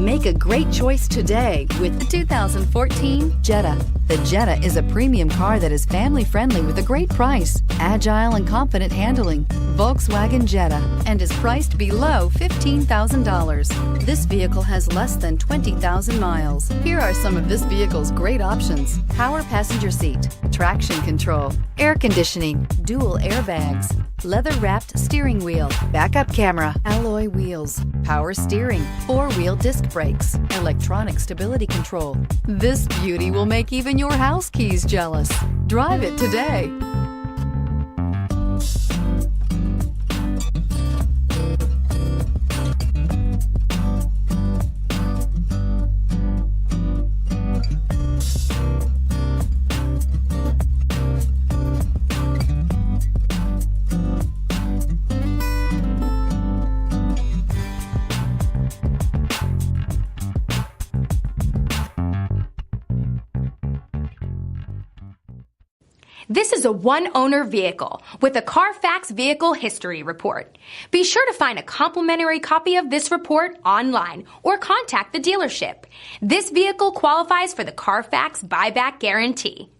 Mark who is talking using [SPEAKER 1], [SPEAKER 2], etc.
[SPEAKER 1] Make a great choice today with the 2014 Jetta. The Jetta is a premium car that is family-friendly with a great price, agile and confident handling. Volkswagen Jetta, and is priced below $15,000. This vehicle has less than 20,000 miles. Here are some of this vehicle's great options: power passenger seat, traction control, air conditioning, dual airbags, leather-wrapped steering wheel, backup camera, alloy wheels, power steering, four-wheel disc brakes, electronic stability control. This beauty will make even your house keys jealous. Drive it today.
[SPEAKER 2] This is a one-owner vehicle with a Carfax Vehicle History Report. Be sure to find a complimentary copy of this report online or contact the dealership. This vehicle qualifies for the Carfax Buyback Guarantee.